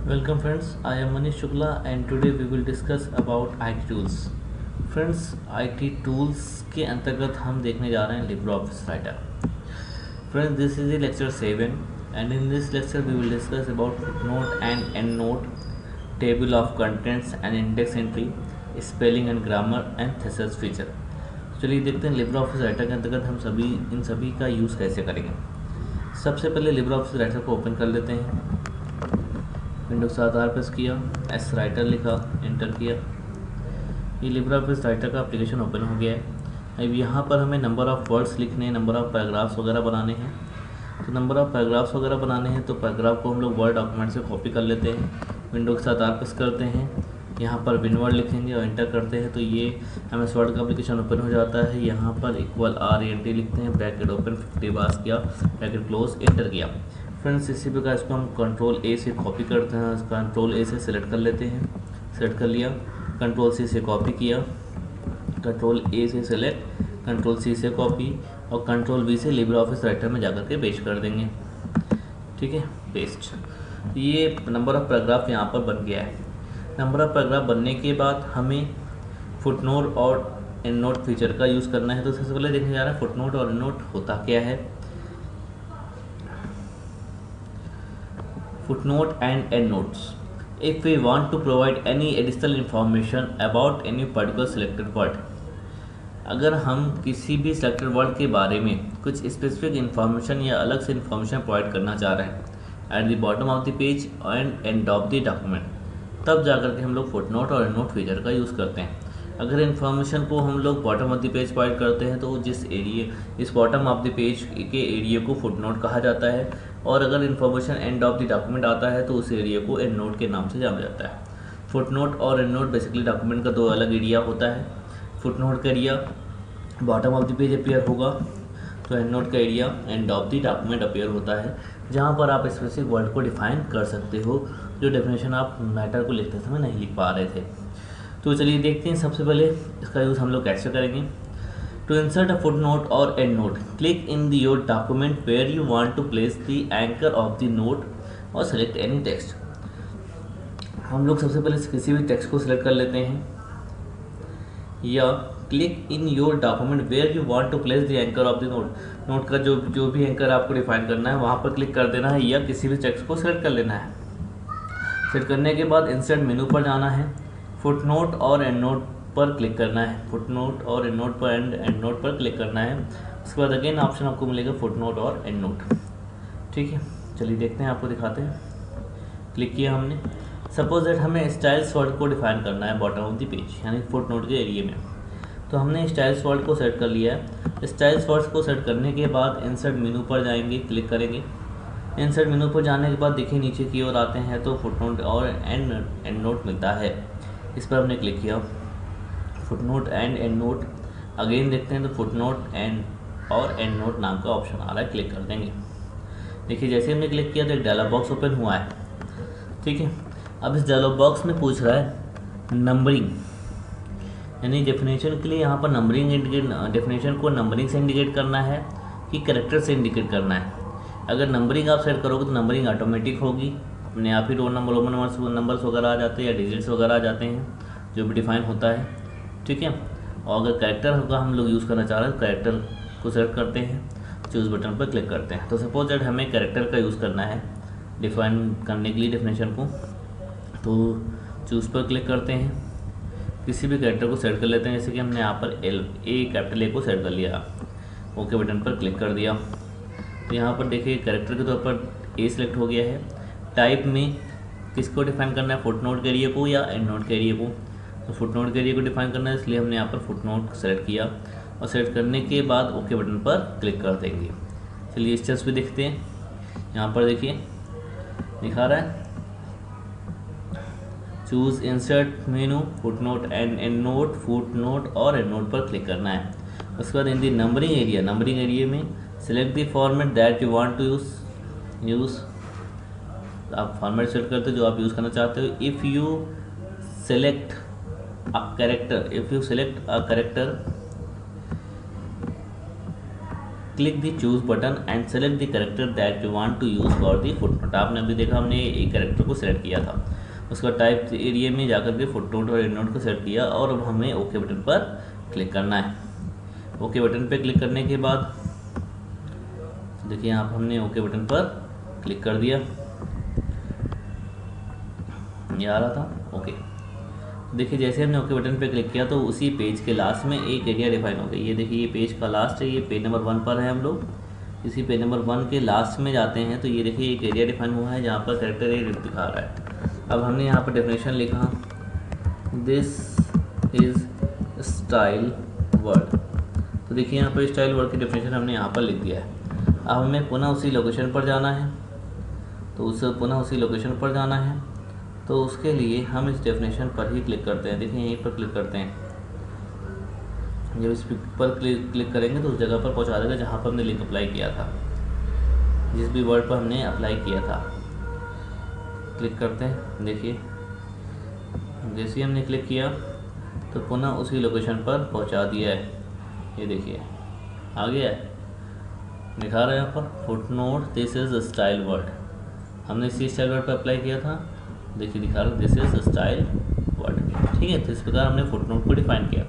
Welcome friends, I am Manish Shukla and today we will discuss about IT tools. Friends, IT tools के अंतर्गत हम देखने जा रहे हैं LibreOffice Writer. Friends, this is the lecture 7 and in this lecture we will discuss about footnote and endnote, table of contents and index entry, spelling and grammar and thesaurus feature. चलिए देखते हैं LibreOffice Writer के अंतर्गत हम इन सभी का use कैसे करेंगे. सबसे पहले LibreOffice Writer को ओपन कर लेते हैं. विंडो 7R प्रेस किया, एस राइटर लिखा, एंटर किया. ये लिब्रियोफिस राइटर का एप्लीकेशन ओपन हो गया है. अब यहाँ पर हमें नंबर ऑफ़ वर्ड्स लिखने हैं, नंबर ऑफ़ पैराग्राफ्स वगैरह बनाने हैं. तो नंबर ऑफ़ पैराग्राफ्स वगैरह बनाने हैं तो पैराग्राफ को हम लोग वर्ड डॉक्यूमेंट से कॉपी कर लेते हैं. विंडो के साथ आर प्रेस करते हैं, यहाँ पर विनवर्ड लिखेंगे और एंटर करते हैं तो ये MS वर्ड का एप्लीकेशन ओपन हो जाता है. यहाँ पर इक्वल RENT लिखते हैं, ब्रैकेट ओपन 50 बार्स किया, ब्रैकेट क्लोज, एंटर किया. फ्रेंड्स इसी प्रकार इसको हम कंट्रोल A से कॉपी करते हैं. कंट्रोल A से सिलेक्ट कर लेते हैं, सिलेक्ट कर लिया. कंट्रोल C से कॉपी किया, कंट्रोल A से सिलेक्ट, कंट्रोल C से कॉपी और कंट्रोल V से लिब्रियोफिस राइटर में जाकर के पेस्ट कर देंगे. ठीक है, पेस्ट. ये नंबर ऑफ़ पैराग्राफ यहाँ पर बन गया है. नंबर ऑफ़ पैराग्राफ बनने के बाद हमें फुटनोट और एंडनोट फीचर का यूज़ करना है. तो सबसे पहले देखने जा रहा है फुटनोट और एंडनोट होता क्या है. Footnote and endnotes. If we want to provide any additional information about any particular selected word, अगर हम किसी भी selected word के बारे में कुछ specific information या अलग से information provide करना चाह रहे हैं at the bottom of the page and end of the document, तब जाकर के हम लोग footnote और endnote feature का यूज़ करते हैं. अगर इन्फॉर्मेशन को हम लोग bottom of the page provide करते हैं तो इस बॉटम ऑफ द पेज के एरिया को फुटनोट कहा जाता है. और अगर information end of the document आता है तो उस एरिया को एंड नोट के नाम से जाना जाता है. फुटनोट और एंड नोट बेसिकली डॉक्यूमेंट का दो अलग एरिया होता है. फुटनोट का area bottom of the page appear होगा तो एंड नोट का area end of the document appear होता है, जहाँ पर आप स्पेसिफिक वर्ड को डिफाइन कर सकते हो जो डेफिनेशन आप मैटर को लिखते समय नहीं लिख पा रहे थे. तो चलिए देखते हैं सबसे पहले इसका यूज़ हम लोग कैसे करेंगे. To insert a foot note और and note, click in the your document where you want to place the anchor of the note और सेलेक्ट एनी टेक्स्ट. हम लोग सबसे पहले किसी भी टेक्स्ट को सिलेक्ट कर लेते हैं या click in your document where you want to place the anchor of the note. Note का जो भी एंकर आपको डिफाइन करना है वहाँ पर क्लिक कर देना है या किसी भी टेक्स्ट को सिलेक्ट कर लेना है. सेलेक्ट करने के बाद इंसर्ट मेनू पर जाना है, फुटनोट और एंड नोट पर क्लिक करना है. फुटनोट और एंड नोट पर एंड नोट पर क्लिक करना है. उसके बाद अगेन ऑप्शन आपको मिलेगा फुटनोट और एंड नोट. ठीक है, चलिए देखते हैं, आपको दिखाते हैं. क्लिक किया हमने. सपोज दैट हमें स्टाइल्स वर्ड को डिफाइन करना है बॉटम ऑफ द पेज यानी फुटनोट के एरिया में. तो हमने स्टाइल्स वर्ड को सेट कर लिया है. स्टाइल्स वर्ड्स को सेट करने के बाद इंसर्ट मेनू पर जाएंगे, क्लिक करेंगे. इंसर्ट मेनू पर जाने के बाद देखिए नीचे की ओर आते हैं तो फुटनोट और एंड नोट मिलता है. इस पर हमने क्लिक किया, footnote and and note. Again देखते हैं तो फुटनोट एंड और एंड नोट नाम का ऑप्शन आ रहा है, क्लिक कर देंगे. देखिए जैसे हमने क्लिक किया तो एक डायलॉग बॉक्स ओपन हुआ है. ठीक है, अब इस डायलॉग बॉक्स में पूछ रहा है नंबरिंग, यानी डेफिनेशन के लिए यहाँ पर नंबरिंग इंडिकेट, डेफिनेशन को नंबरिंग से इंडिकेट करना है कि कैरेक्टर से इंडिकेट करना है. अगर नंबरिंग आप सेट करोगे तो नंबरिंग ऑटोमेटिक होगी, अपने आप ही रोल नंबर्स वगैरह आ जाते हैं या डिजिट्स वगैरह आ जाते हैं जो भी डिफाइन होता है. ठीक है, और अगर कैरेक्टर होगा हम लोग यूज़ करना चाह रहे हैं तो कैरेक्टर को सेलेक्ट करते हैं, चूज़ बटन पर क्लिक करते हैं. तो सपोज दैट हमें कैरेक्टर का यूज़ करना है डिफाइन करने के लिए डेफिनेशन को, तो चूज़ पर क्लिक करते हैं. किसी भी कैरेक्टर को सेलेक्ट कर लेते हैं, जैसे कि हमने यहाँ पर कैपिटल ए को सेलेक्ट कर लिया, ओके बटन पर क्लिक कर दिया. तो यहाँ पर देखिए कैरेक्टर के तौर पर ए सिलेक्ट हो गया है. टाइप में किसको डिफाइन करना है, फुटनोट के एरिया को या एंड नोट के एरिया को. तो फुटनोट के एरिया को डिफाइन करना है, इसलिए हमने यहाँ पर फुटनोट सेलेक्ट किया और सेलेक्ट करने के बाद ओके बटन पर क्लिक कर देंगे. चलिए स्टेप्स भी देखते हैं. यहाँ पर देखिए दिखा रहा है choose insert menu, footnote and endnote, footnote और एंड नोट पर क्लिक करना है. उसके बाद इन दी नंबरिंग एरिया में select the format that you want to use. आप फॉर्मेट सेलेक्ट करते हो जो आप यूज़ करना चाहते हो. If you select a character click the choose button and select the character that you want to use for the footnote. आपने अभी देखा हमने एक कैरेक्टर को सिलेक्ट किया था, उसका टाइप एरिया में जाकर के फुटनोट और एंडनोट को सेलेक्ट किया और अब हमें ओके बटन पर क्लिक करना है। ओके बटन पर क्लिक करने के बाद देखिए यहाँ पर हमने ओके बटन पर क्लिक कर दिया, ये आ रहा था ओके। देखिए जैसे हमने ओके बटन पे क्लिक किया तो उसी पेज के लास्ट में एक एरिया डिफाइन हो गई। ये देखिए ये पेज का लास्ट है, ये पेज नंबर 1 पर है। हम लोग इसी पेज नंबर 1 के लास्ट में जाते हैं तो ये देखिए एक एरिया डिफाइन हुआ है जहाँ पर कैरेक्टर एरिया दिखा रहा है। अब हमने यहाँ पर डेफिनेशन लिखा दिस इज़ स्टाइल वर्ड, तो देखिए यहाँ पर स्टाइल वर्ड की डेफिनेशन हमने यहाँ पर लिख दिया है। अब हमें पुनः उसी लोकेशन पर जाना है, तो पुनः उसी लोकेशन पर जाना है तो उसके लिए हम इस डेफिनेशन पर ही क्लिक करते हैं। देखिए यहीं पर क्लिक करते हैं, जब इस पर क्लिक करेंगे तो उस जगह पर पहुंचा देगा जहां पर हमने लिंक अप्लाई किया था, जिस भी वर्ड पर हमने अप्लाई किया था। क्लिक करते हैं, देखिए जैसे ही हमने क्लिक किया तो पुनः उसी लोकेशन पर पहुंचा दिया है। ये देखिए आ गया है, दिखा रहा है यहाँ पर footnote this is style word. हमने इसी स्टाइल वर्ड पर अप्लाई किया था, देखिए दिखा रहा है दिस इज स्टाइल वर्ड। ठीक है, तो इस प्रकार हमने फुटनोट को डिफाइन किया।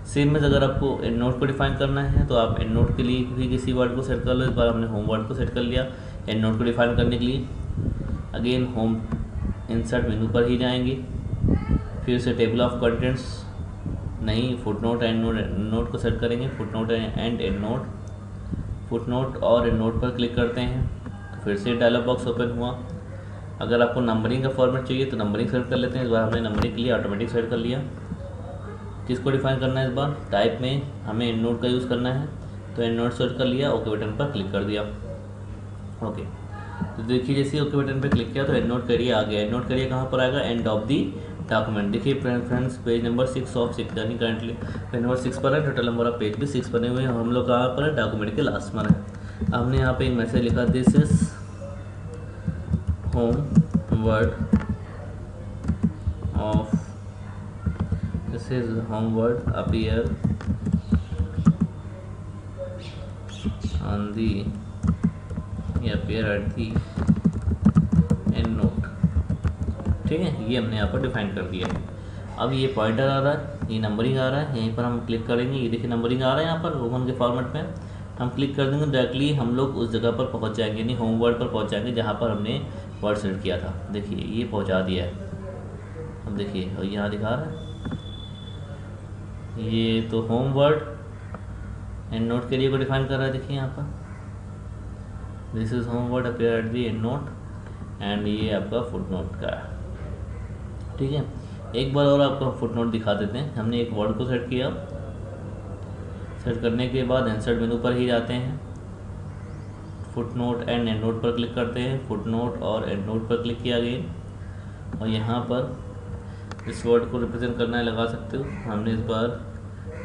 सेम में अगर आपको एंड नोट को डिफाइन करना है तो आप एंड नोट के लिए भी किसी वर्ड को सेट कर लो। इस बार हमने होम वर्ड को सेट कर लिया। एंड नोट को डिफाइन करने के लिए अगेन होम इंसर्ट मेनू पर ही जाएंगे, फिर से टेबल ऑफ कंटेंट्स नहीं फुटनोट एंड नोट को सेट करेंगे, footnote and endnote, footnote और एंड नोट पर क्लिक करते हैं तो फिर से डायलॉग बॉक्स ओपन हुआ। अगर आपको नंबरिंग का फॉर्मेट चाहिए तो नंबरिंग सेलेक्ट कर लेते हैं। इस बार हमने नंबरिंग के लिए ऑटोमेटिक सेलेक्ट कर लिया। किसको डिफाइन करना है इस बार, टाइप में हमें एंड नोट का यूज़ करना है तो एंड नोट सेलेक्ट कर लिया, ओके बटन पर क्लिक कर दिया। ओके, तो देखिए जैसे ओके बटन पर क्लिक किया तो एंड नोट करिए आ गया। एंड नोट करिए कहाँ पर आएगा, एंड ऑफ दी डॉक्यूमेंट। देखिए फ्रेंड्स पेज नंबर 6 ऑफ 6 यानी करंटली पेज नंबर 6 पर है, टोटल नंबर ऑफ पेज भी 6 बने हुए हैं। हम लोग कहाँ पर है, डॉक्यूमेंट के लास्ट पर है। हमने यहाँ पे एक मैसेज लिखा this is home word of this is home word appear on the appear at the end note। ठीक है, ये हमने यहाँ पर डिफाइन कर दिया है। अब ये पॉइंटर आ रहा है, ये नंबरिंग आ रहा है, यहीं पर हम क्लिक करेंगे। ये देखिए नंबरिंग आ रहा है यहाँ पर रोमन के फॉर्मेट में, हम क्लिक कर देंगे डायरेक्टली हम लोग उस जगह पर पहुँच जाएंगे, यानी होम वर्ड पर पहुँच जाएंगे जहाँ पर हमने वर्ड सेलेक्ट किया था। देखिए ये पहुँचा दिया है। अब देखिए और यहाँ दिखा रहा है ये तो होम वर्ड एंड नोट के लिए को डिफाइन कर रहा है। देखिए यहाँ पर this is home word appear at the and note, and ये आपका फुट नोट का है। ठीक है, एक बार और आपको फुट नोट दिखा देते हैं। हमने एक वर्ड को सेट किया, सेट करने के बाद इंसर्ट मेनू पर ही जाते हैं, foot note and endnote पर क्लिक करते हैं, फुट नोट और एंड नोट पर क्लिक किया गया और यहाँ पर इस वर्ड को रिप्रेजेंट करना है लगा सकते हो। हमने इस बार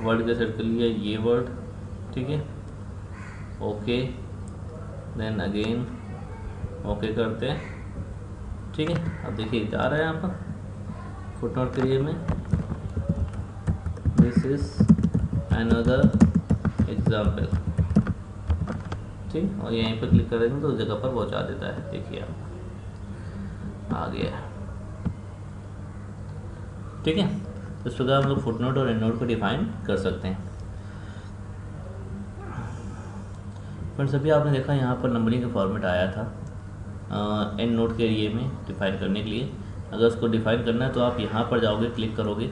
वर्ड का सेट कर लिया ये वर्ड। ठीक है, ओके देन अगेन ओके करते हैं। ठीक है, अब देखिए जा रहा है यहाँ पर फुट नोट के लिए में दिस इज अनदर एग्जाम्पल। ठीक, और यहीं पर क्लिक करेंगे तो उस जगह पर पहुंचा देता है। देखिए आप आ गया है। ठीक है, तो इस प्रकार हम लोग फुटनोट और एंडनोट को डिफाइन कर सकते हैं। फ्रेंड्स अभी आपने देखा यहाँ पर नंबरिंग का फॉर्मेट आया था एंड नोट के एरिए में डिफाइन करने के लिए। अगर उसको डिफाइन करना है तो आप यहाँ पर जाओगे, क्लिक करोगे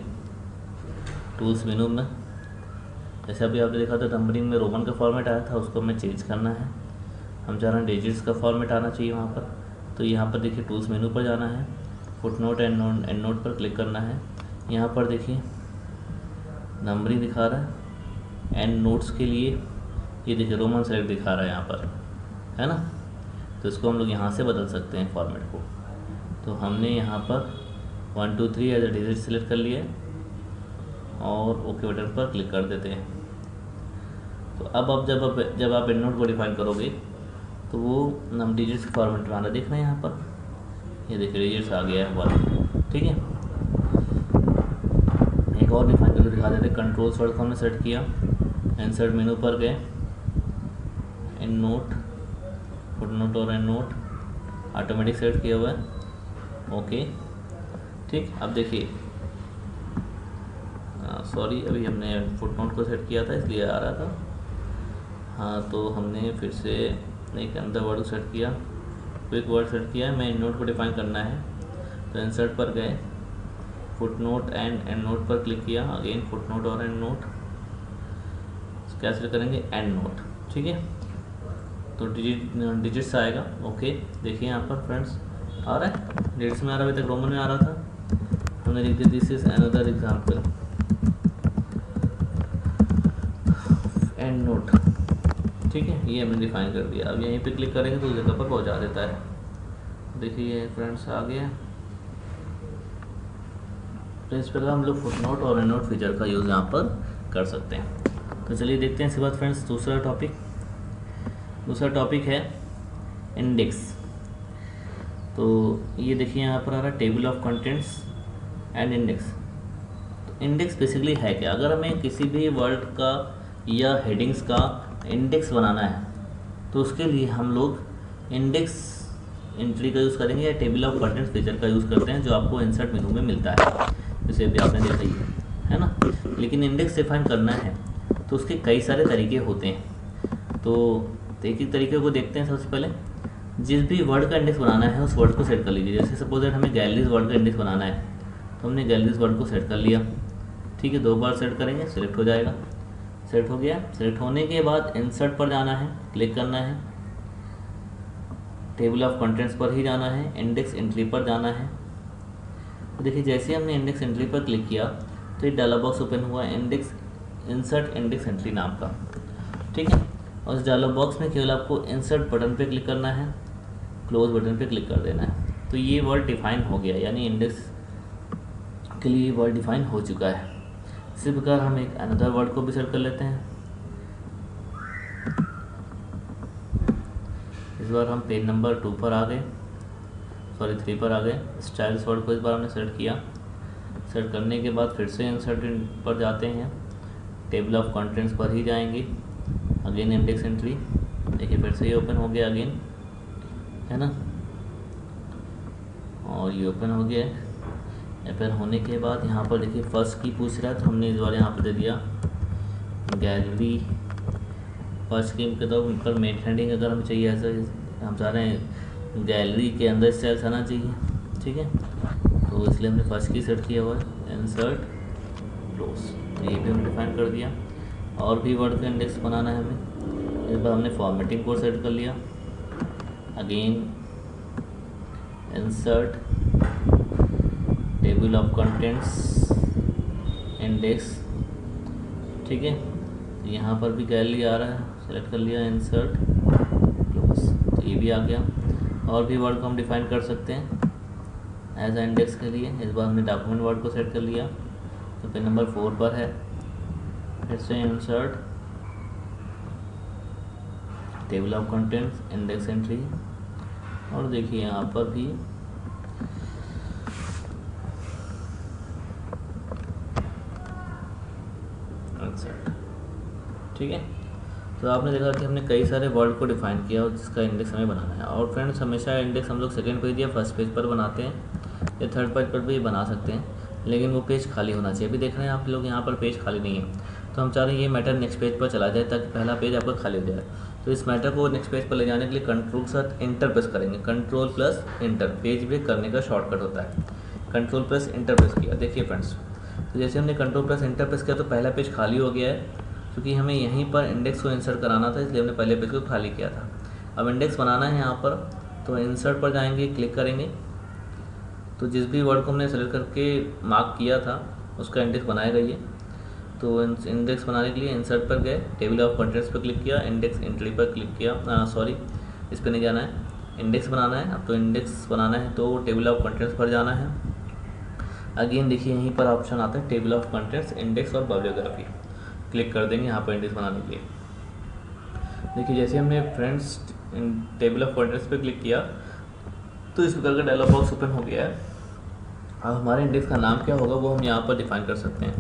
टूल्स मेनू में। जैसे अभी आपने देखा था नंबरिंग में रोमन का फॉर्मेट आया था, उसको हमें चेंज करना है। हम चाह रहे हैं डिजिट्स का फॉर्मेट आना चाहिए वहाँ पर, तो यहाँ पर देखिए टूल्स मेनू पर जाना है, फुटनोट एंड नोट पर क्लिक करना है। यहाँ पर देखिए नंबरिंग दिखा रहा है एंड नोट्स के लिए ये देखिए रोमन सेलेक्ट दिखा रहा है यहाँ पर, है ना। तो इसको हम लोग यहाँ से बदल सकते हैं फॉर्मेट को। तो हमने यहाँ पर 1 2 3 एज ए डिजिट सेलेक्ट कर लिया है और ओके बटन पर क्लिक कर देते हैं। तो अब जब आप एंड नोट को डिफाइन करोगे तो वो नम डिजिट्स फॉर्मेट में आना देख रहे हैं यहाँ पर, ये देखिए डिजिट्स आ गया है 1। ठीक है, एक और डिफाइन करके दिखा देते हैं। कंट्रोल्स वर्ड को हमने सेट किया, इंसर्ट मेनू पर गए, एंड नोट, फुट नोट और एंड नोट ऑटोमेटिक सेट किया हुआ है, ओके ठीक। अब देखिए सॉरी अभी हमने फुट नोट को सेट किया था इसलिए आ रहा था, हाँ तो हमने फिर से एक अंदर वर्ड को सेट किया, क्विक वर्ड सेट किया है, मैं एंड नोट को डिफाइन करना है तो इंसर्ट पर गए, foot note and endnote पर क्लिक किया, अगेन फुट नोट और एंड नोट, क्या सेलेक्ट करेंगे एंड नोट, ठीक है तो डिजिट्स आएगा, ओके देखिए यहाँ पर फ्रेंड्स आ रहा है, डिजिट्स में आ रहा है, अभी तक रोमन में आ रहा था, हमने लिख दिया this is another example and note, ठीक है ये हमने डिफाइन कर दिया। अब यहीं पे क्लिक करेंगे तो उस जगह पर पहुँचा देता है, देखिए फ्रेंड्स आ गया। तो इस प्रकार हम लोग फुट नोट और एंड नोट फीचर का यूज़ यहाँ पर कर सकते हैं। तो चलिए देखते हैं इसके बाद फ्रेंड्स दूसरा टॉपिक है इंडेक्स। तो ये देखिए यहाँ पर आ रहा है table of contents and index. तो इंडेक्स बेसिकली है क्या, अगर हमें किसी भी वर्ड का या हेडिंग्स का इंडेक्स बनाना है तो उसके लिए हम लोग इंडेक्स एंट्री का यूज़ करेंगे या टेबल ऑफ कंटेंट्स फीचर का यूज़ करते हैं जो आपको इंसर्ट मेनू में मिलता है, जैसे अभी आपने देखा ही है ना। लेकिन इंडेक्स डिफाइन करना है तो उसके कई सारे तरीके होते हैं, तो एक एक तरीके को देखते हैं। सबसे पहले जिस भी वर्ड का इंडेक्स बनाना है उस वर्ड को सेट कर लीजिए, जैसे सपोज दैट हमें गैलरीज वर्ड का इंडेक्स बनाना है तो हमने गैलरीज वर्ड को सेट कर लिया, ठीक है 2 बार सेट करेंगे सिलेक्ट हो जाएगा, सेट हो गया। सेट होने के बाद इंसर्ट पर जाना है, क्लिक करना है, टेबल ऑफ कंटेंट्स पर ही जाना है, इंडेक्स एंट्री पर जाना है। तो देखिए जैसे हमने इंडेक्स एंट्री पर क्लिक किया तो ये डायलॉग बॉक्स ओपन हुआ इंडेक्स इंसर्ट इंडेक्स एंट्री नाम का, ठीक है। और इस डायलॉग बॉक्स में केवल आपको इंसर्ट बटन पे क्लिक करना है, क्लोज बटन पे क्लिक कर देना है, तो ये वर्ड डिफाइन हो गया, यानी इंडेक्स के लिए वर्ड डिफाइन हो चुका है। इसी प्रकार हम एक अनदर वर्ड को भी सेट कर लेते हैं। इस बार हम पेज नंबर 2 पर आ गए, सॉरी 3 पर आ गए। स्टाइल्स वर्ड को इस बार हमने सेट किया, सेट करने के बाद फिर से इंसर्ट पर जाते हैं, टेबल ऑफ कंटेंट्स पर ही जाएंगे, अगेन इंडेक्स एंट्री, देखिए फिर से ये ओपन हो गया अगेन, है ना, और ये ओपन हो गया। ओपन होने के बाद यहाँ पर देखिए फर्स्ट की पूछ रहा है तो हमने इस बार यहाँ पर दे दिया गैलरी फर्स्ट की के तौर पर मेन हेडिंग अगर हमें चाहिए, ऐसा हम चाह रहे हैं गैलरी के अंदर स्टाइल्स आना चाहिए, ठीक है तो इसलिए हमने फर्स्ट की सेट किया हुआ है इंसर्ट क्लोज, ये भी हमने डिफाइन कर दिया। और भी वर्ड का इंडेक्स बनाना है हमें, इस बार हमने फॉर्मेटिंग को सेट कर लिया, again insert table of contents index, ठीक है यहाँ पर भी गैलरी आ रहा है, सेलेक्ट कर लिया इंसर्ट क्लोज, तो ये भी आ गया। और भी वर्ड को हम डिफाइन कर सकते हैं एज इंडेक्स के लिए, इस बार हमने डॉक्यूमेंट वर्ड को सेट कर लिया, तो पेज नंबर 4 पर है, फिर से insert table of contents index entry, और देखिए यहाँ पर भी इंसर्ट, ठीक है। तो आपने देखा कि हमने कई सारे वर्ड को डिफाइन किया और जिसका इंडेक्स हमें बनाना है। और फ्रेंड्स हमेशा इंडेक्स हम लोग सेकंड पेज या फर्स्ट पेज पर बनाते हैं या थर्ड पेज पर भी बना सकते हैं, लेकिन वो पेज खाली होना चाहिए। अभी देख रहे हैं आप लोग यहाँ पर पेज खाली नहीं है, तो हम चाह रहे हैं ये मैटर नेक्स्ट पेज पर चला जाए ताकि पहला पेज आपका खाली हो जाए। तो इस मैटर को नेक्स्ट पेज पर ले जाने के लिए कंट्रोल के साथ इंटर प्रेस करेंगे, control plus enter, page break करने का शॉर्टकट होता है, कंट्रोल प्लस इंटर प्रेस किया। देखिए फ्रेंड्स तो जैसे हमने कंट्रोल प्लस इंटर प्रेस किया तो पहला पेज खाली हो गया है, क्योंकि हमें यहीं पर इंडेक्स को इंसर्ट कराना था इसलिए हमने पहले पेज को खाली किया था। अब इंडेक्स बनाना है यहाँ पर, तो इंसर्ट पर जाएंगे, क्लिक करेंगे, तो जिस भी वर्ड को हमने सेलेक्ट करके मार्क किया था उसका इंडेक्स बनाएगा ये। तो इंडेक्स बनाने के लिए इंसर्ट पर गए, टेबल ऑफ कंटेंट्स पर क्लिक किया, इंडेक्स एंट्री पर क्लिक किया, सॉरी इस पर नहीं जाना है, इंडेक्स बनाना है। अब तो इंडेक्स बनाना है तो टेबल ऑफ कंटेंट्स पर जाना है, अगेन देखिए यहीं पर ऑप्शन आता है टेबल ऑफ कंटेंट्स इंडेक्स और बायोग्राफी, क्लिक कर देंगे यहाँ पर इंडेक्स बनाने के लिए। देखिए जैसे हमने फ्रेंड्स टेबल ऑफ कंटेंट्स पे क्लिक किया तो इस प्रकार का डायलॉग बॉक्स ओपन हो गया है। अब हमारे इंडेक्स का नाम क्या होगा वो हम यहाँ पर डिफाइन कर सकते हैं,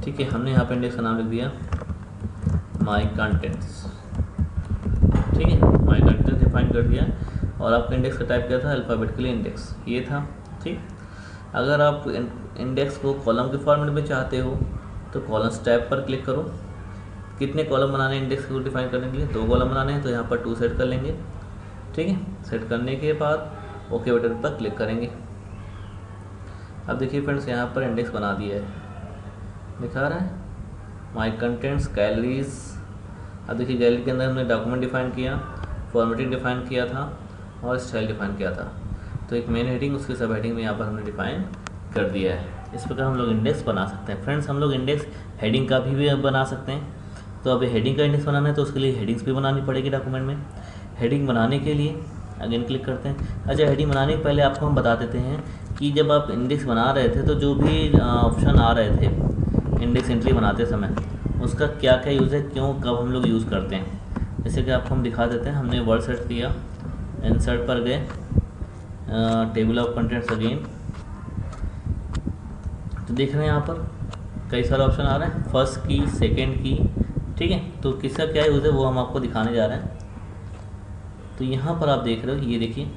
ठीक है। हमने यहाँ पर इंडेक्स का नाम लिख दिया माई कंटेंट्स, ठीक है, माई कंटेंट डिफाइन कर दिया। और आपका इंडेक्स का टाइप क्या था, अल्फ़ाबेटिकली इंडेक्स, ये था। ठीक, अगर आप इंडेक्स को कॉलम के फॉर्मेट में चाहते हो तो कॉलम्स टैब पर क्लिक करो। कितने कॉलम बनाने हैं इंडेक्स को डिफाइन करने के लिए, 2 कॉलम बनाने हैं, तो यहाँ पर 2 सेट कर लेंगे। ठीक है, सेट करने के बाद ओके बटन पर क्लिक करेंगे। अब देखिए फ्रेंड्स, यहाँ पर इंडेक्स बना दिया है, दिखा रहा है माई कंटेंट्स गैलरीज। अब देखिए गैलरी के अंदर हमने डॉक्यूमेंट डिफाइन किया, फॉर्मेटिंग डिफाइन किया था और स्टाइल डिफाइन किया था। तो एक मेन हेडिंग, उसकी सब हेडिंग में यहाँ पर हमने डिफाइन कर दिया है। इस प्रकार हम लोग इंडेक्स बना सकते हैं। फ्रेंड्स, हम लोग इंडेक्स हेडिंग का भी बना सकते हैं। तो अब हेडिंग का इंडेक्स बनाना है तो उसके लिए हेडिंग्स भी बनानी पड़ेगी डॉक्यूमेंट में। हेडिंग बनाने के लिए अगेन क्लिक करते हैं। अच्छा, हेडिंग बनाने के पहले आपको हम बता देते हैं कि जब आप इंडेक्स बना रहे थे तो जो भी ऑप्शन आ रहे थे इंडेक्स एंट्री बनाते समय, उसका क्या क्या यूज़ है, क्यों, कब हम लोग यूज़ करते हैं। जैसे कि आपको हम दिखा देते हैं। हमने वर्ड सेट किया, इंसर्ट पर गए, टेबल ऑफ कंटेंट्स अगेन, तो देख रहे हैं यहाँ पर कई सारे ऑप्शन आ रहे हैं, फर्स्ट की, सेकेंड की। ठीक है, तो किसका क्या यूज़ है वो हम आपको दिखाने जा रहे हैं। तो यहाँ पर आप देख रहे हो, ये देखिए,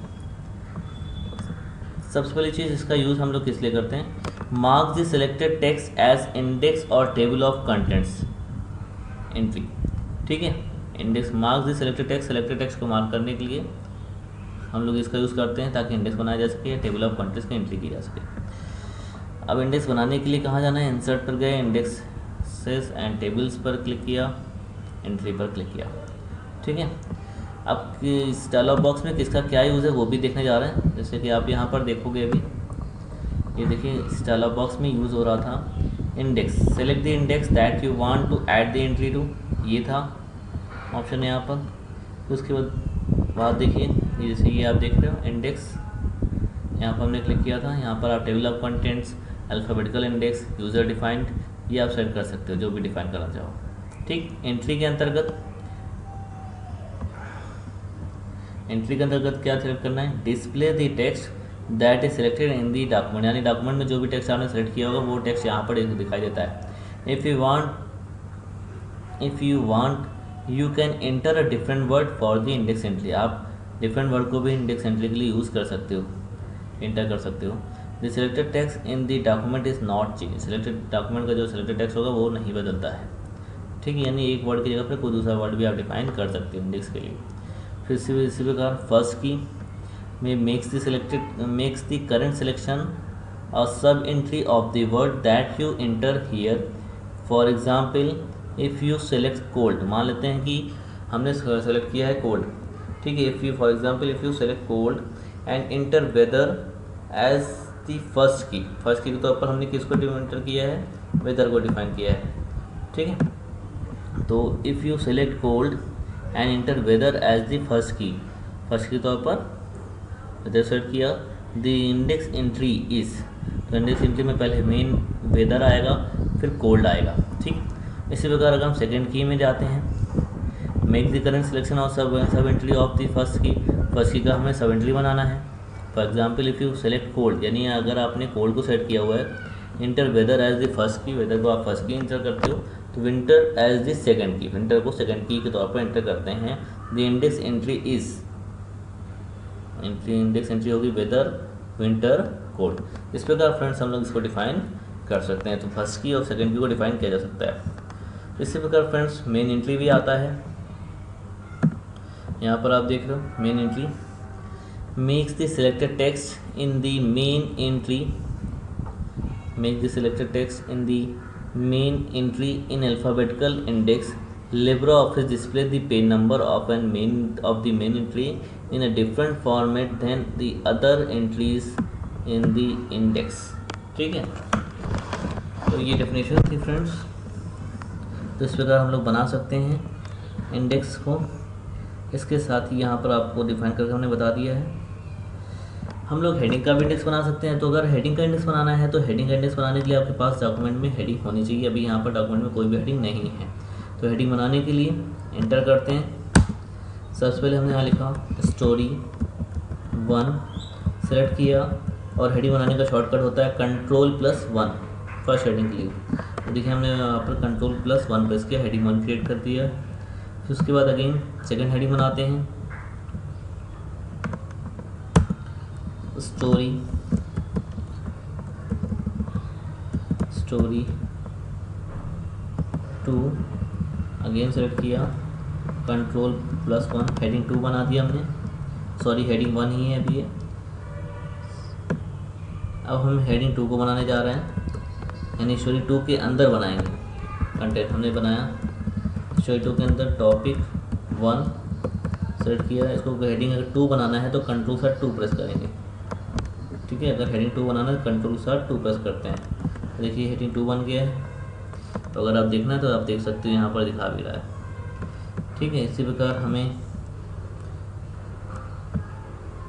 सबसे पहली चीज़ इसका यूज़ हम लोग किस लिए करते हैं, mark the selected text as index और टेबल ऑफ कंटेंट्स एंट्री। ठीक है, index, mark the selected text को मार्क करने के लिए हम लोग इसका यूज़ करते हैं ताकि इंडेक्स बनाया जा सके या टेबल ऑफ कंटेंट्स की एंट्री की जा सके। अब इंडेक्स बनाने के लिए कहाँ जाना है, इंसर्ट पर गए, इंडेक्सेस एंड टेबल्स पर क्लिक किया, एंट्री पर क्लिक किया। ठीक है, अब इस डायलॉग बॉक्स में किसका क्या यूज़ है वो भी देखने जा रहे हैं। जैसे कि आप यहाँ पर देखोगे, अभी ये देखिए इस डायलॉग बॉक्स में यूज़ हो रहा था index, select the index that you want to add the entry to, ये था ऑप्शन यहाँ पर। तो उसके बाद देखिए, ये जैसे ये आप देख रहे हो इंडेक्स, यहाँ पर हमने क्लिक किया था। यहाँ पर आप table of contents, alphabetical index, user defined, ये आप सेट कर सकते हो जो भी डिफाइन करना चाहो। ठीक, एंट्री के अंतर्गत क्या सेलेक्ट करना है, display the text that is selected in the document, यानी डॉक्यूमेंट में जो भी टेक्स्ट आपने सेलेक्ट किया होगा वो टेक्स्ट यहाँ पर दिखाई देता है। If you want you can enter a different word for the index entry, आप डिफरेंट वर्ड को भी इंडेक्स एंट्री के लिए यूज़ कर सकते हो, एंटर कर सकते हो। The selected text in the document is not change, selected document का जो सिलेक्टेड टेक्स्ट होगा वो नहीं बदलता है। ठीक है, यानी एक वर्ड की जगह पर कोई दूसरा वर्ड भी आप डिफाइन कर सकते हो इंडेक्स के लिए। फिर से इसी प्रकार फर्स्ट की में मेक्स द करंट सिलेक्शन और सब entry of the word that you enter here. For example, if you select cold, मान लेते हैं कि हमने सेलेक्ट किया है कोल्ड। ठीक है, if you select cold and enter weather as the first key के तौर पर हमने किसको एंटर किया है, वेदर को डिफाइन किया है। ठीक है, तो if you select cold and enter weather as the first key तौर पर वेदर सेट किया। द इंडेक्स एंट्री इज़, तो इंडेक्स एंट्री में पहले मेन वेदर आएगा, फिर कोल्ड आएगा। ठीक, इसी प्रकार अगर हम सेकेंड की में जाते हैं, make the current selection of sub entry of the first key का हमें सब एंट्री बनाना है। For example, if you select cold, यानी अगर आपने कोल्ड को सेट किया हुआ है, enter weather as the first key, weather को आप फर्स्ट की इंटर करते हो, तो winter as the second key, winter को सेकेंड की के तौर पर एंटर करते हैं। The index entry is, index entry होगी वेदर, विंटर, कोल्ड। इस प्रकार फ्रेंड्स हम लोग इसको डिफाइन कर सकते हैं। तो फर्स्ट की और सेकेंड की को डिफाइन किया जा सकता है। इसी प्रकार फ्रेंड्स मेन एंट्री भी आता है, यहाँ पर आप देख रहे हो main entry, makes the selected text in the main entry, make the selected text in the main entry in alphabetical index. LibreOffice display the page number of the main entry in a different format than the other entries in the index. ठीक है, तो ये definition थी friends. तो इस प्रकार हम लोग बना सकते हैं इंडेक्स को। इसके साथ ही यहाँ पर आपको डिफाइन करके हमने बता दिया है। हम लोग हेडिंग का भी इंडेक्स बना सकते हैं। तो अगर हेडिंग का इंडेक्स बनाना है तो हेडिंग का इंडेक्स बनाने के लिए आपके पास डॉक्यूमेंट में हेडिंग होनी चाहिए। अभी यहाँ पर डॉक्यूमेंट में कोई भी हेडिंग नहीं है, तो हेडिंग बनाने के लिए एंटर करते हैं। सबसे पहले हमने यहाँ लिखा स्टोरी 1, सेलेक्ट किया और हेडिंग बनाने का शॉर्टकट होता है Ctrl+1 फर्स्ट हेडिंग के लिए। तो देखिए हमने यहाँ पर Ctrl+1 प्रेस किया, हेडिंग 1 क्रिएट कर दिया। फिर उसके बाद अगेन सेकंड हेडिंग बनाते हैं, स्टोरी 2, अगेन सेलेक्ट किया, Ctrl+1, हेडिंग 2 बना दिया हमने, सॉरी हेडिंग 1 ही है अभी ये। अब हम हेडिंग 2 को बनाने जा रहे हैं, यानी स्टोरी 2 के अंदर बनाएंगे। कंटेंट हमने बनाया स्टोरी 2 के अंदर, टॉपिक 1 सेलेक्ट किया, इसको हेडिंग अगर 2 बनाना है तो Ctrl+2 प्रेस करेंगे, ठीक है। अगर हेडिंग 2 बनाना है तो Ctrl+2 प्रेस करते हैं। देखिए हेडिंग 2 बन गया है, तो अगर आप देखना है तो आप देख सकते हो, यहाँ पर दिखा भी रहा है, ठीक है। इसी प्रकार हमें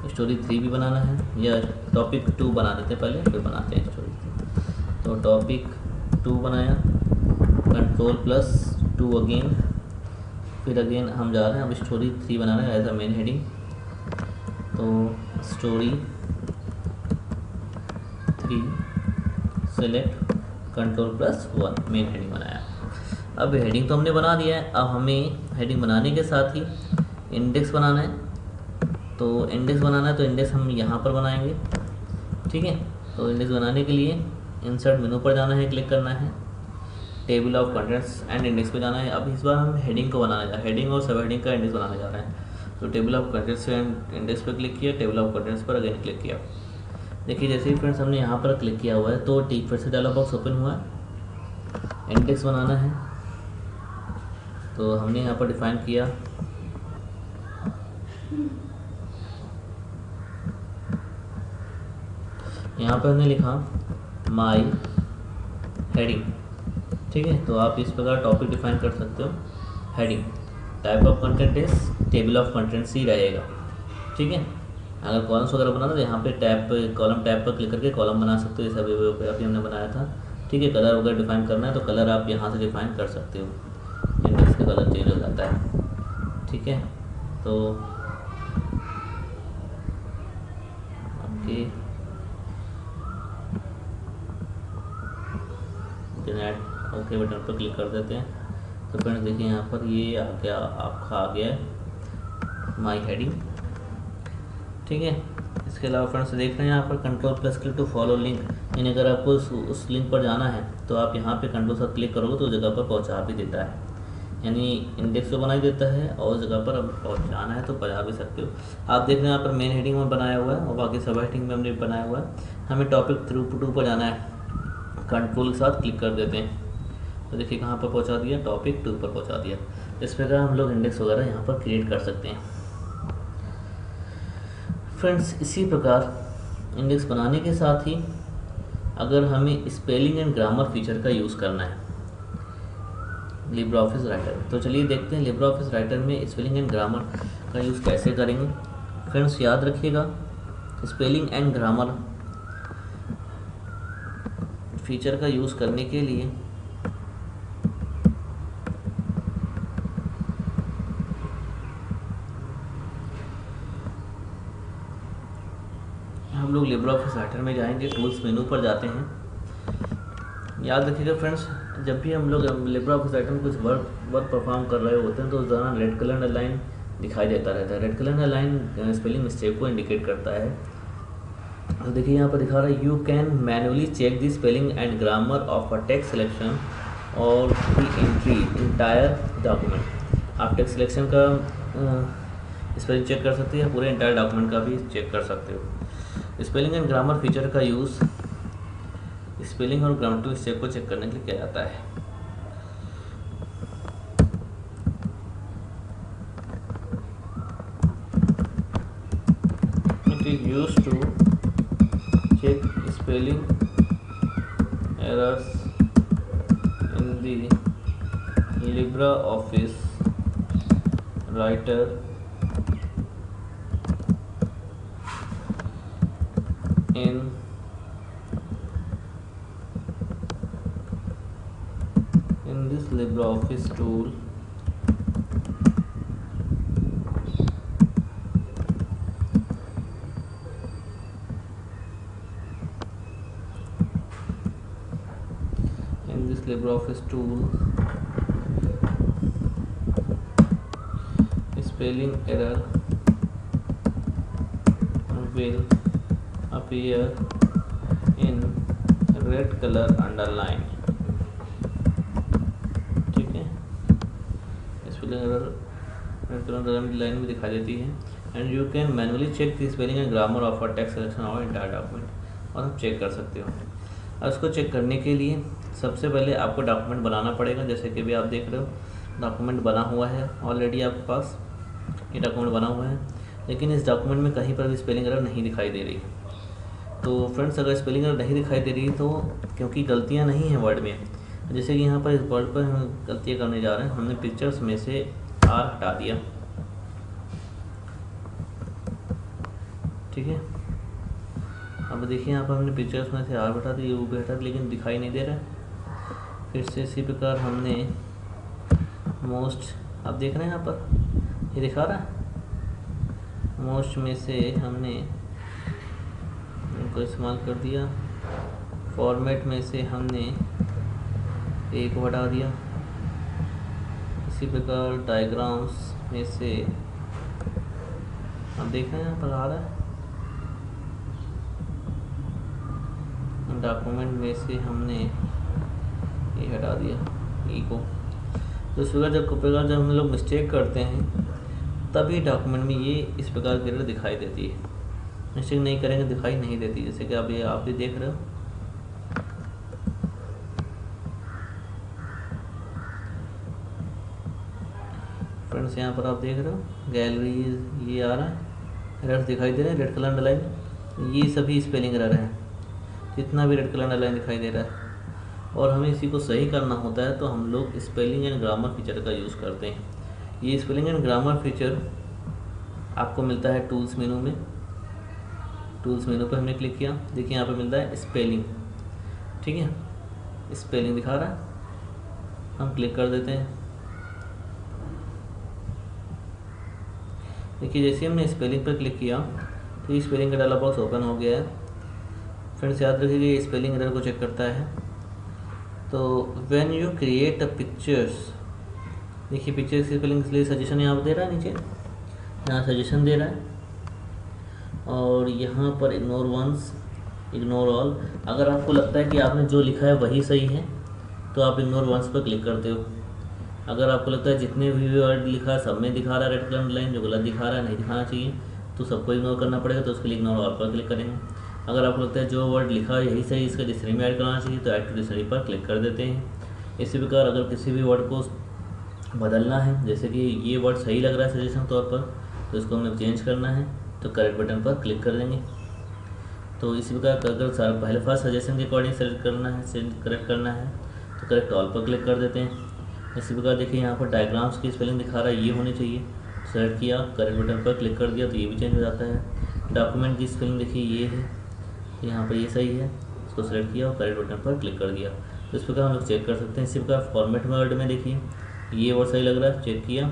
स्टोरी 3 भी बनाना है, या टॉपिक 2 बना देते हैं पहले, फिर बनाते हैं स्टोरी 3। तो टॉपिक 2 बनाया, Ctrl+2 अगेन, फिर अगेन हम जा रहे हैं अब स्टोरी 3 बनाना है एज अ मेन हेडिंग। तो story 3 select, Ctrl+1 main heading बनाया। अब हेडिंग तो हमने बना दिया है, अब हमें हेडिंग बनाने के साथ ही इंडेक्स बनाना है। तो इंडेक्स बनाना है तो इंडेक्स हम यहाँ पर बनाएंगे, ठीक है। तो इंडेक्स बनाने के लिए इंसर्ट मेनू पर जाना है, क्लिक करना है, table of contents and index पे जाना है। अब इस बार हम हेडिंग को बनाने जा रहे हैं, हेडिंग और सब हेडिंग का इंडेक्स बनाने जा रहे हैं। तो table of contents and index पर क्लिक किया, टेबल ऑफ कंटेंट्स पर अगेन क्लिक किया। देखिए जैसे ही फ्रेंड्स हमने यहाँ पर क्लिक किया हुआ है तो ठीक फिर से डायलॉग बॉक्स ओपन हुआ है। इंडेक्स बनाना है तो हमने यहाँ पर डिफाइन किया, यहाँ पर हमने लिखा माई हेडिंग, ठीक है। तो आप इस प्रकार टॉपिक डिफाइन कर सकते हो, heading, type of content is table of contents ही रहेगा, ठीक है। अगर कॉलम्स वगैरह बनाना तो यहाँ पे टैब कॉलम टैब पर क्लिक करके कॉलम बना सकते हो, जैसा अभी हमने बनाया था, ठीक है। कलर वगैरह डिफाइन करना है तो कलर आप यहाँ से डिफाइन कर सकते हो, इंडेक्स का कलर चेंज हो जाता है, ठीक है। तो आपके ओके बटन पर क्लिक कर देते हैं। तो फ्रेंड्स देखिए यहाँ पर ये आ गया, आपका आ गया है माई हेडिंग, ठीक है। इसके अलावा फ्रेंड्स देख रहे हैं यहाँ पर Ctrl+क्लिक टू फॉलो लिंक, यानी अगर आपको उस लिंक पर जाना है तो आप यहाँ पे Ctrl से क्लिक करोगे तो उस जगह पर पहुँचा भी देता है, यानी इंडेक्स तो बना ही देता है और उस जगह पर अब पहुँचाना है तो पहुँचा भी सकते हो। आप देख रहे हैं यहाँ पर मेन हेडिंग में बनाया हुआ है और बाकी सब हेडिंग में हमने बनाया हुआ है। हमें टॉपिक 2 पर जाना है, कंट्रोल के साथ क्लिक कर देते हैं तो देखिए कहाँ पर पहुँचा दिया, टॉपिक 2 पर पहुँचा दिया। इस प्रकार हम लोग इंडेक्स वगैरह यहाँ पर क्रिएट कर सकते हैं। फ्रेंड्स इसी प्रकार इंडेक्स बनाने के साथ ही अगर हमें स्पेलिंग एंड ग्रामर फीचर का यूज़ करना है लिब्रा ऑफिस राइटर, तो चलिए देखते हैं लिब्रा ऑफिस राइटर में स्पेलिंग एंड ग्रामर का यूज़ कैसे करेंगे। फ्रेंड्स याद रखिएगा, स्पेलिंग एंड ग्रामर फीचर का यूज़ करने के लिए हम लोग लिब्रा ऑफिस राइटर में जाएंगे, टूल्स मेनू पर जाते हैं। याद रखिएगा फ्रेंड्स, जब भी हम लोग लिब्रा ऑफिस राइटर में कुछ वर्क परफॉर्म कर रहे होते हैं तो उस दौरान रेड कलर लाइन दिखाई देता रहता है। Red colour line spelling mistake को इंडिकेट करता है। तो देखिए यहाँ पर दिखा रहा है, you can manually check the spelling and grammar of a text selection और द एंट्री इंटायर डॉक्यूमेंट। आप टेक्स्ट सिलेक्शन का स्पेलिंग चेक कर सकते हैं, पूरे इंटायर डॉक्यूमेंट का भी चेक कर सकते हो। स्पेलिंग एंड ग्रामर फीचर का यूज़ स्पेलिंग और ग्रामेटिकल मिस्टेक को चेक करने के लिए किया जाता है। It is used to check spelling errors in the LibreOffice Writer in this LibreOffice tool. LibreOffice tool spelling error will appear in red color underline। ठीक है, spelling error red colour underline में दिखाई देती है। And you can manually check the spelling and grammar of a text selection और entire document, और आप check कर सकते हो। और इसको चेक करने के लिए सबसे पहले आपको डॉक्यूमेंट बनाना पड़ेगा। जैसे कि अभी आप देख रहे हो डॉक्यूमेंट बना हुआ है ऑलरेडी, आपके पास ये डॉक्यूमेंट बना हुआ है, लेकिन इस डॉक्यूमेंट में कहीं पर भी स्पेलिंग एरर नहीं दिखाई दे रही। तो फ्रेंड्स, अगर स्पेलिंग एरर नहीं दिखाई दे रही तो क्योंकि गलतियां नहीं हैं वर्ड में, जैसे कि यहाँ पर इस वर्ड पर हम गलतियाँ करने जा रहे हैं। हमने पिक्चर्स में से आर हटा दिया, ठीक है। अब देखिए यहाँ पर हमने पिक्चर्स में से आर हटा दिया, वो भी हटा दिया, लेकिन दिखाई नहीं दे रहा है। फिर से इसी प्रकार हमने मोस्ट, आप देख रहे हैं यहाँ पर ये दिखा रहा है, मोस्ट में से हमने इनको इस्तेमाल कर दिया। फॉर्मेट में से हमने ए को हटा दिया। इसी प्रकार डायग्राम्स में से हम देख रहे हैं यहाँ पर आ रहा है। डॉक्यूमेंट में से हमने ये हटा दिया ई को। तो इस प्रकार जब हम लोग मिस्टेक करते हैं तभी डॉक्यूमेंट में ये इस प्रकार की एरर दिखाई देती है। मिस्टेक नहीं करेंगे दिखाई नहीं देती, जैसे कि अब ये आप भी देख रहे हो। फ्रेंड्स, यहाँ पर आप देख रहे हो गैलरी ये आ रहा है, एरर्स दिखाई दे रहे हैं रेड कलर अंडरलाइन। ये सभी स्पेलिंग एरर हैं, जितना भी रेड कलर अंडरलाइन दिखाई दे रहा है। और हमें इसी को सही करना होता है तो हम लोग स्पेलिंग एंड ग्रामर फीचर का यूज़ करते हैं। ये स्पेलिंग एंड ग्रामर फीचर आपको मिलता है टूल्स मेनू में। टूल्स मेनू पर हमने क्लिक किया, देखिए यहाँ पे मिलता है स्पेलिंग, ठीक है, स्पेलिंग दिखा रहा है, हम क्लिक कर देते हैं। देखिए जैसे हमने स्पेलिंग पर क्लिक किया तो ये स्पेलिंग का डायलॉग बॉक्स ओपन हो गया है। फ्रेंड्स, याद रखिए ये स्पेलिंग एरर को चेक करता है। तो when you create a pictures, देखिए पिक्चर्स की स्पेलिंग इसलिए सजेशन यहाँ पर दे रहा है, नीचे यहाँ सजेशन दे रहा है, और यहाँ पर इग्नोर वंस, इग्नोर ऑल। अगर आपको लगता है कि आपने जो लिखा है वही सही है तो आप इग्नोर वंस पर क्लिक करते हो। अगर आपको लगता है जितने भी वर्ड लिखा है सब में दिखा रहा है रेड कलर लाइन, जो गलत दिखा रहा है नहीं दिखाना चाहिए, तो सबको इग्नोर करना पड़ेगा, तो उसके लिए इग्नोर ऑल पर क्लिक करेंगे। अगर आपको लगता है जो वर्ड लिखा है यही सही, इसका डिक्शनरी में ऐड करना चाहिए, तो ऐड टू डिक्शनरी पर क्लिक कर देते हैं। इसी प्रकार अगर किसी भी वर्ड को बदलना है, जैसे कि ये वर्ड सही लग रहा है सजेशन तौर पर, तो इसको हमें चेंज करना है तो करेक्ट बटन पर क्लिक कर देंगे। तो इसी प्रकार अगर पहले फर्स्ट सजेशन के अकॉर्डिंग सेलेक्ट करना है, करेक्ट करना है तो करेक्ट ऑल पर क्लिक कर देते हैं। इसी प्रकार देखिए यहाँ पर डायग्राम्स की स्पेलिंग दिखा रहा है, ये होनी चाहिए, सेलेक्ट किया, करेक्ट बटन पर क्लिक कर दिया तो ये भी चेंज हो जाता है। डॉक्यूमेंट की स्पेलिंग देखिए ये है, तो यहाँ पर ये सही है, इसको सेलेक्ट किया और करेक्ट बटन पर क्लिक कर दिया। तो इस प्रकार हम लोग चेक कर सकते हैं। इसी प्रकार फॉर्मेट वर्ड में देखिए ये वर्ड सही लग रहा है, चेक किया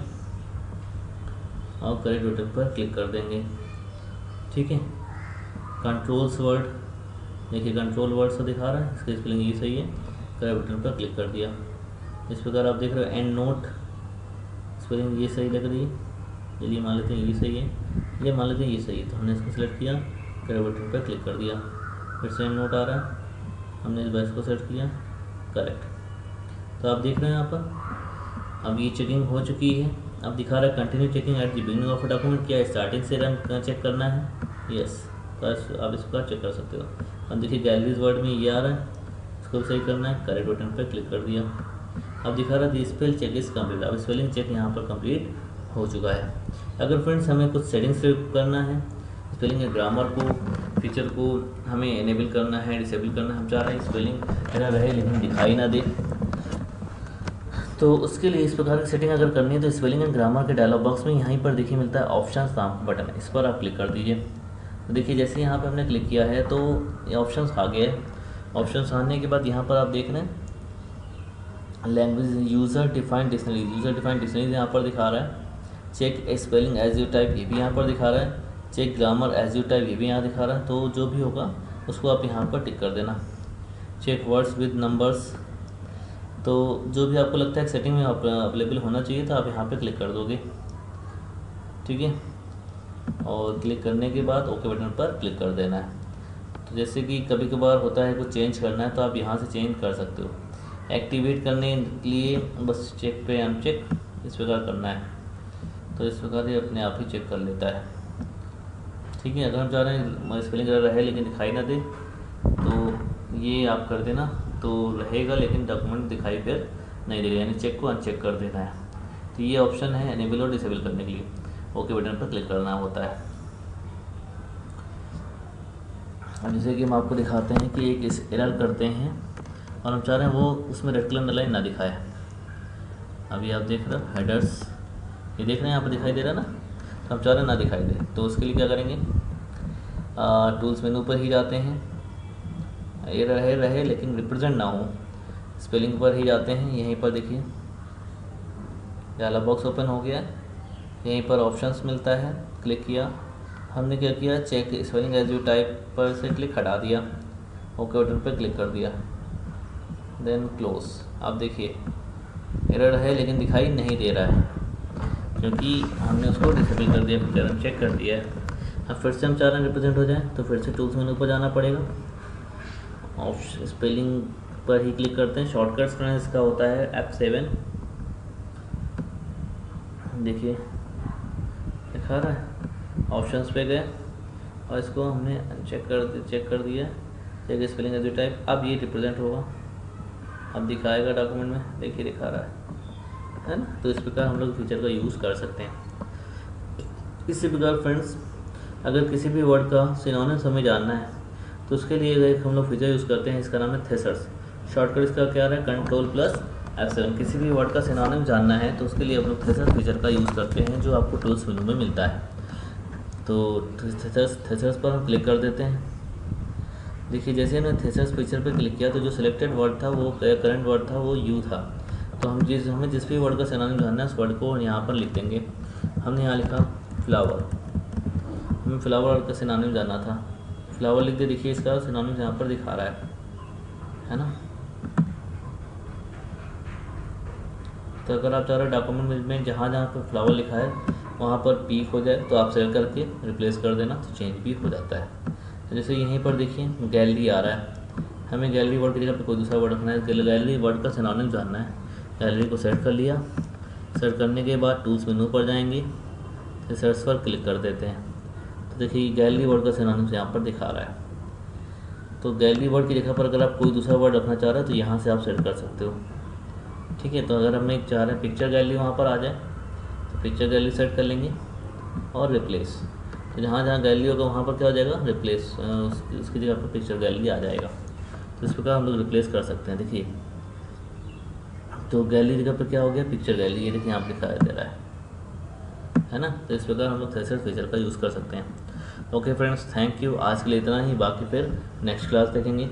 और करेक्ट बटन पर क्लिक कर देंगे, ठीक है। कंट्रोल्स वर्ड, देखिए कंट्रोल वर्ड से दिखा रहा है, इसकी स्पेलिंग ये सही है, करेक्ट बटन पर क्लिक कर दिया। इस प्रकार आप देख रहे हो एंड नोट, स्पेलिंग ये सही लग रही है, चलिए मान लेते हैं ये सही है, ये मान लेते हैं ये सही है, तो हमने इसको सेलेक्ट किया, करेक्ट बटन पर क्लिक कर दिया। फिर से एंड नोट आ रहा है, हमने इस बार को सेलेक्ट किया, करेक्ट। तो आप देख रहे हैं यहाँ पर अब ये चेकिंग हो चुकी है। अब दिखा रहा है continue checking at the beginning of a document, क्या स्टार्टिंग से रन चेक करना है, यस, तो आप इसको चेक कर सकते हो। अब देखिए गैलरीज वर्ड में ये आ रहा है, इसको सही करना है, करेक्ट बटन पर क्लिक कर दिया। अब दिखा रहा है स्पेल चेक इज कम्प्लीट, अब स्पेलिंग चेक यहाँ पर कंप्लीट हो चुका है। अगर फ्रेंड्स हमें कुछ सेटिंग्स करना है, स्पेलिंग या ग्रामर को फीचर को हमें इनेबल करना है, डिसेबल करना है, हम चाह रहे हैं स्पेलिंग एरर रहे लेकिन दिखाई ना दे, तो उसके लिए इस प्रकार की सेटिंग अगर करनी है तो स्पेलिंग एंड ग्रामर के डायलॉग बॉक्स में यहीं पर देखिए मिलता है ऑप्शंस नाम का बटन, इस पर आप क्लिक कर दीजिए। तो देखिए जैसे यहाँ पर हमने क्लिक किया है तो ये ऑप्शंस आ गए हैं। ऑप्शंस आने के बाद यहाँ पर आप देख रहे हैं language user defined dictionary, user defined dictionary यहाँ पर दिखा रहा है। Check spelling as you type, ये भी यहाँ पर दिखा रहा है। Check grammar as you type, ये भी यहाँ दिखा रहा है। तो जो भी होगा उसको आप यहाँ पर टिक कर देना। चेक वर्ड्स विद नंबर्स, तो जो भी आपको लगता है सेटिंग में अवेलेबल होना चाहिए तो आप यहाँ पे क्लिक कर दोगे। ठीक है, और क्लिक करने के बाद ओके बटन पर क्लिक कर देना है। तो जैसे कि कभी कभार होता है कुछ चेंज करना है तो आप यहाँ से चेंज कर सकते हो। एक्टिवेट करने के लिए बस चेक पे अनचेक इस प्रकार करना है, तो इस प्रकार ये अपने आप ही चेक कर लेता है। ठीक है, अगर हम चाह रहे हैं स्पेलिंग एरर रहे लेकिन दिखाई ना दे तो ये आप कर देना, तो रहेगा लेकिन डॉक्यूमेंट दिखाई फिर नहीं देगा, यानी चेक को अनचेक कर देना है। तो ये ऑप्शन है एनेबल और डिसेबल करने के लिए, ओके बटन पर क्लिक करना होता है। अब जैसे कि हम आपको दिखाते हैं कि एक इस एरर करते हैं और हम चाह रहे हैं वो उसमें रेड कलर लाइन ना दिखाए। अभी आप देख रहे हो हेडर्स, ये देख रहे हैं यहाँ पर दिखाई दे रहा है ना, तो हम चाह रहे हैं ना दिखाई दे, तो उसके लिए क्या करेंगे, टूल्स मेनू पर ही जाते हैं, ये रहे लेकिन रिप्रेजेंट ना हो, स्पेलिंग पर ही जाते हैं। यहीं पर देखिए डायलॉग बॉक्स ओपन हो गया, यहीं पर ऑप्शंस मिलता है, क्लिक किया, हमने क्या किया, check spelling as you type पर से क्लिक हटा दिया, ओके बटन पर क्लिक कर दिया, देन क्लोज। अब देखिए एरर है लेकिन दिखाई नहीं दे रहा है क्योंकि हमने उसको डिसेबल कर दिया, फिर चेक कर दिया है। अब फिर से हम चाह रहे हैं रिप्रेजेंट हो जाए तो फिर से टूल्स मेनू पर जाना पड़ेगा, ऑप्शन स्पेलिंग पर ही क्लिक करते हैं। शॉर्टकट्स में इसका होता है F7, देखिए दिखा रहा है, ऑप्शंस पे गए और इसको हमने चेक कर दिया, चेक स्पेलिंग एज टाइप। अब ये रिप्रेजेंट होगा, अब दिखाएगा डॉक्यूमेंट में, देखिए दिखा रहा है ना। तो इस प्रकार हम लोग फीचर का यूज़ कर सकते हैं। इसी प्रकार फ्रेंड्स, अगर किसी भी वर्ड का सिनोनिम्स हमें जानना है तो उसके लिए एक हम लोग फीचर यूज़ करते हैं, इसका नाम है थेसर्स। शॉर्टकट इसका क्या है, Ctrl+F7। किसी भी वर्ड का सिनोनिम जानना है तो उसके लिए हम लोग थेसर्स फीचर का यूज़ करते हैं, जो आपको टूल्स मेनू में मिलता है। तो थेसर्स पर हम क्लिक कर देते हैं। देखिए जैसे हमने थेसर्स फीचर पर क्लिक किया तो जो सिलेक्टेड वर्ड था वो करंट वर्ड था, वो यू था। तो हमें जिस भी वर्ड का सिनोनिम जानना है उस वर्ड को यहाँ पर लिख देंगे। हमने यहाँ लिखा फ्लावर, हमें फ्लावर का सिनोनिम जानना था, फ्लावर लिख दे। देखिए इसका सिनोनिम यहाँ पर दिखा रहा है ना। तो अगर आप चाह रहे डॉक्यूमेंट में जहाँ जहाँ पर फ्लावर लिखा है वहाँ पर पी हो जाए तो आप सेलेक्ट करके रिप्लेस कर देना, तो चेंज भी हो जाता है। तो जैसे यहीं पर देखिए गैलरी आ रहा है, हमें गैलरी वर्ड की जगह पर कोई दूसरा वर्ड रखना है, गैलरी वर्ड का सिनोनिम जानना है। गैलरी को सेट कर लिया, सेट करने के बाद टूल्स मेनू पर जाएंगे, सर्च पर क्लिक कर देते हैं। तो देखिए गैलरी वर्ड का सिनोनिम यहाँ पर दिखा रहा है। तो गैलरी वर्ड की जगह पर अगर आप कोई दूसरा वर्ड रखना चाह रहे हैं तो यहाँ से आप सेट कर सकते हो। ठीक है, तो अगर हमें चाह रहे हैं पिक्चर गैलरी वहाँ पर आ जाए तो पिक्चर गैलरी सेट कर लेंगे और रिप्लेस। तो जहाँ जहाँ गैलरी होगा वहाँ पर क्या हो जाएगा, रिप्लेस, उसकी जगह पर पिक्चर गैलरी आ जाएगा। तो इस प्रकार हम लोग रिप्लेस कर सकते हैं। देखिए तो गैलरी जगह पर क्या हो गया, पिक्चर गैलरी, ये देखिए यहाँ पर दिखाई दे रहा है ना। तो इस प्रकार हम लोग थेसर्स फीचर का यूज़ कर सकते हैं। Okay friends, thank you. आज के लिए इतना ही, बाकी फिर नेक्स्ट क्लास देखेंगे।